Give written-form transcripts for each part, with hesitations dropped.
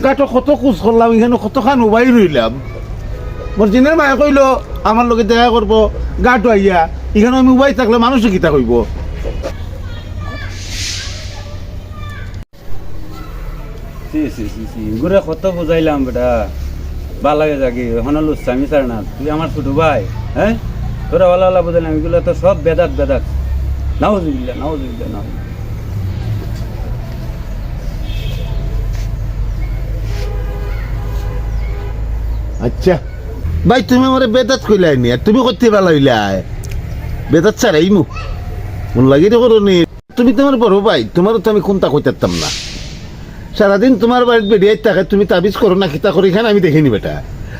গাটো কত খোঁজ করলাম, এখানে কতখান উবাই রইলাম। মর্জিনের মায়ে কইল আমার লগে দেখা করবো, গাটো আইয়া এখানে আমি উবাই থাকলে মানুষে কিতা কইব। ঘুরে কত বুঝাইলাম বেটা, ভাল লাগে যাকি হন লুচ্ছামি ছাড় না, তুই আমার ছোট ভাই, হ্যাঁ তোরা ভালো ভালো বুঝাইলাম, এগুলো তো সব বেদাত বেদাত। নাউজুবিল্লাহ নাউজুবিল্লাহ নাউজুবিল্লাহ। আচ্ছা ভাই, তুমি আমার বেদাত কইলাই নি, আর তুমি করতে ভালো হইলাই বেদাত ছাড়াই মন লাগি তো করো নি। তুমি তোমার বড় ভাই, তোমারও তো আমি কোনটা কইতাম না। সারাদিন তোমার বাড়িতে বেরিয়ে থাকে, তুমি তাবিজ করো না খিতা করো, এখানে আমি দেখিনি বেটা।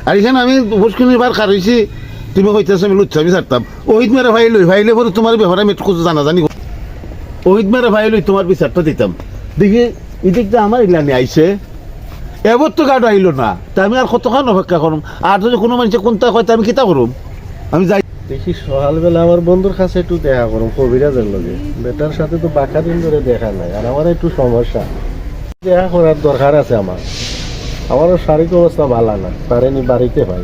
আর এখানে আমি বসকুনি বার খার হয়েছি, তুমি কইতেছো আমি লুচ্ছা আমি ছাড়তাম। ওহিত মেরে ভাই লই, ভাইলে পরে তোমার ব্যাপারে আমি একটু জানা জানি। ওহিত মেরে ভাই লই তোমার বিচারটা দিতাম। দেখি এদিকটা আমার ইলানি আইসে, এবার তো গাড়ি আইলো না, তা আমি আর কতক্ষণ অপেক্ষা করুম। আর যদি কোনো মানুষে কোনটা কয় আমি কিতা করুম, আমি যাই। দেখি সকালবেলা আমার বন্ধুর কাছে একটু দেখা করুম, কবিরাজের লগে। বেটার সাথে তো বাঁকা দিন ধরে দেখা নাই, আর আমার একটু সমস্যা, দেখা করার দরকার আছে আমার। আমারও শারীরিক অবস্থা ভালো না, পারেনি বাড়িতে ভাই।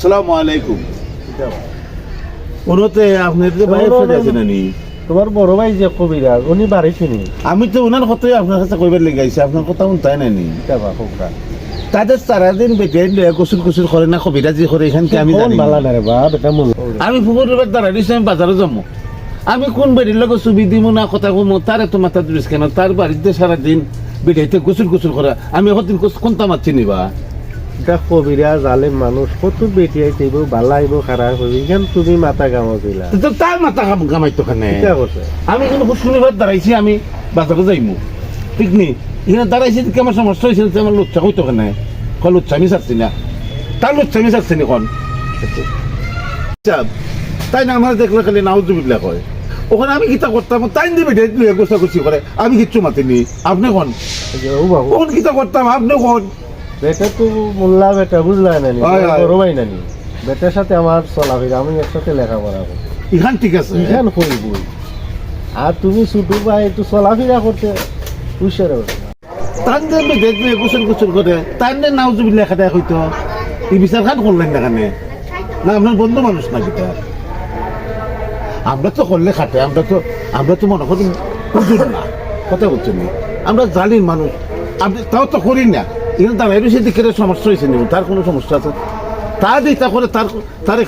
সালামু আলাইকুম। ওনাতে আপনার যে ভাই আছে নানি, তোমার বড় ভাই যে কবিরাজ, উনি বাড়ি চিনি। আমি তো ওনার কথাই আপনার কাছে কইবার লেগে আইছি, আপনার কথা উনতাই নানি। তাদের সারাদিন বেটে গোসল গোসল করে না, কবিরাজি করে, এখানকে আমি জানি ভালো না রে বাপ, এটা মূল। আমি পুকুর দাঁড়াই দিচ্ছি, আমি বাজারে যাবো। আমি কোন বাড়ির লোক ছবি দিব না কথা কম, তার এত মাথা দুরিস কেন? তার বাড়িতে সারাদিন বেটাইতে গোসল গোসল করে, আমি এখন কোনটা মারছি নিবা? এটা কবিরাজ আলেম মানুষ, কত বেটি আইতে ভালো আইব, খারাপ হইব, এখান তুমি মাথা কামাও দিলা। তার মাথা কামাইতো খানে করছে। আমি কিন্তু শনিবার দাঁড়াইছি, আমি বাজারে যাইমু, ঠিক নি? এখানে দাঁড়াইছি, আমার সমস্যা হয়েছিল, আমার লুচ্ছা কইতো কেনে? লুচ্ছা আমি চাচ্ছি না, তার লুচ্ছা আমি চাচ্ছি না এখন। তাই না আমার দেখলে খালি নাউজুবিল্লাহ কয়। ওখানে আমি কিতা করতাম, তাই দিবে গোছাগুছি করে, আমি কিচ্ছু মাতিনি। আপনি কোন কোন কিতা করতাম, আপনি কোন? বেটা তো মোল্লা বেটা, বুঝলা নানি, বড় ভাই নানি। বেটার সাথে আমার চলাফেরা, আমি একসাথে লেখাপড়া করি। এখান ঠিক আছে, এখান কইবই। আর তুমি ছোট ভাই একটু চলাফেরা করতে হুশিয়ার হবে। তার দেখবে গোসল গোসল করে, তার নাউজুবিল্লাহ খাতা হইতো, এই বিচার খান করলেন না কেন? না আপনার বন্ধু মানুষ না কিতা? আমরা তো করলে খাটে, আমরা তো মনে করি হুজুর না, কথা বলছেন না, আমরা জালিম মানুষ। আপনি তাও তো করি না, এখানে দাঁড়াই রয়েছে দিকে সমস্যা হয়েছে নি, তার কোনো সমস্যা আছে? তা দিতা করে তার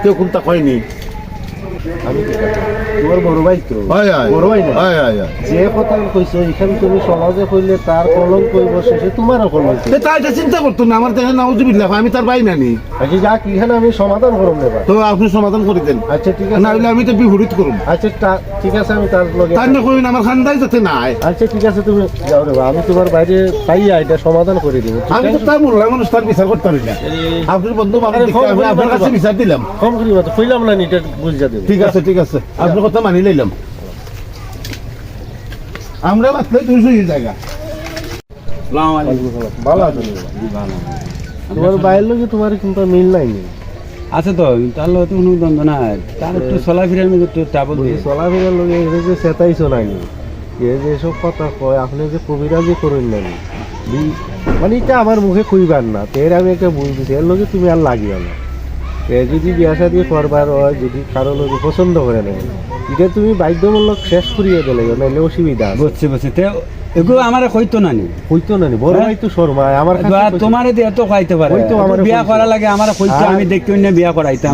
কেউ কোনটা কয়নি। আমি তোমার বড় ভাই তো, বড় ভাই না, যে কথা কইছো এখানে তুমি সমাজে কইলে তার কলঙ্ক কইব, শেষে তোমারও কলঙ্ক। তাই চিন্তা করতো না, আমার দেখে নাউজুবিল্লাহ, আমি তার ভাই নানি। আচ্ছা যাক, এখানে আমি সমাধান করুন নেবা, তো আপনি সমাধান করে দেন। আচ্ছা ঠিক আছে, না হলে আমি তো বিপরীত করুন। আচ্ছা ঠিক আছে, আমি তার লগে তার না কইন আমার খান্দাই যাতে না আয়। আচ্ছা ঠিক আছে, তুমি যাও রে, আমি তোমার বাইরে পাইয়া এটা সমাধান করে দিব। আমি তো তার মোল্লা মানুষ, তার বিচার করতে পারি না। আপনার বন্ধু আপনার কাছে বিচার দিলাম, কম করিবা তো, কইলাম না এটা বুঝা দেব। ঠিক আছে ঠিক আছে, আপনার কথা মানি লইলাম। আমরা মাত্র 200 জায়গা। আসসালামু আলাইকুম। ভালো আছো? তোমার বাইরের লোকে তোমার কিন্তু মিল নাই নি আছে তো, তার লোক তো কোনো দ্বন্দ্ব নাই, তার একটু চলাফেরার মধ্যে একটু ট্রাবল দিয়ে চলাফেরার লোকে এটা যে চেতাইছো নাই, এ যে সব কথা কয়, আপনি যে কবিরাজি করেন নাই, মানে এটা আমার মুখে কইবার না। এর আমি একটা ভুল দিছি, এর লোকে তুমি আর লাগিও না। যদি বিয়া শাদী করবার হয়, যদি কারো লোকে পছন্দ করে নেয়, এটা তুমি বাধ্যমূলক শেষ করিয়ে দিলে, নাহলে অসুবিধা। বুঝছি বুঝছি, এগুলো আমার হইতো না নি, হইতো না নি, বড় ভাই তো শর্মা আমার তোমার দিয়ে তো খাইতে পারে, বিয়া করা লাগে আমার কইতো, আমি দেখতে না বিয়া করাইতাম।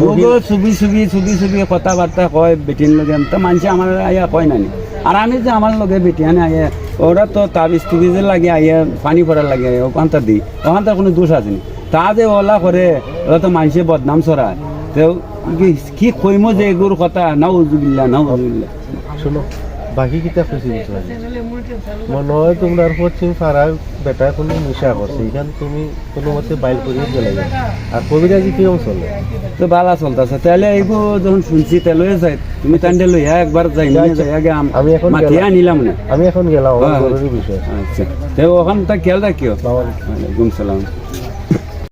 ছবি ছবি ছবি ছবি কথাবার্তা কয় বেটির লগে, তো মানুষ আমার আইয়া কয় না নি। আর আমি যে আমার লগে বেটিয়ানে আইয়া, ওরা তো তাবিজ তুবিজের লাগে আইয়া পানি পড়ার লাগে, ওখানটা দিই, ওখানটার কোনো দোষ আছে নি। তা যে ওলা করে, ওরা তো মানুষের বদনাম ছড়ায়। তো কি কইমো যে এগুলোর কথা, নাউজুবিল্লাহ নাউজুবিল্লাহ। শোনো, বাকি কিতা খুশি মনে হয় তোমরা পশ্চিম পাড়ায় বেটা কোনো নেশা করছে, এখান তুমি কোনো মতে বাইল করিয়ে চলে যাবে। আর কবিরাজি কিরম চলে? তো ভালো চলতেছে। তাহলে এইগুলো যখন শুনছি তাহলে যাই, তুমি তান্ডে লইয়া একবার যাই আগে, আমি এখন মাতিয়া নিলাম না, আমি এখন গেলাম, জরুরি বিষয়। আচ্ছা, তো ওখানটা খেয়াল রাখিও। ওয়ালাইকুম সালাম।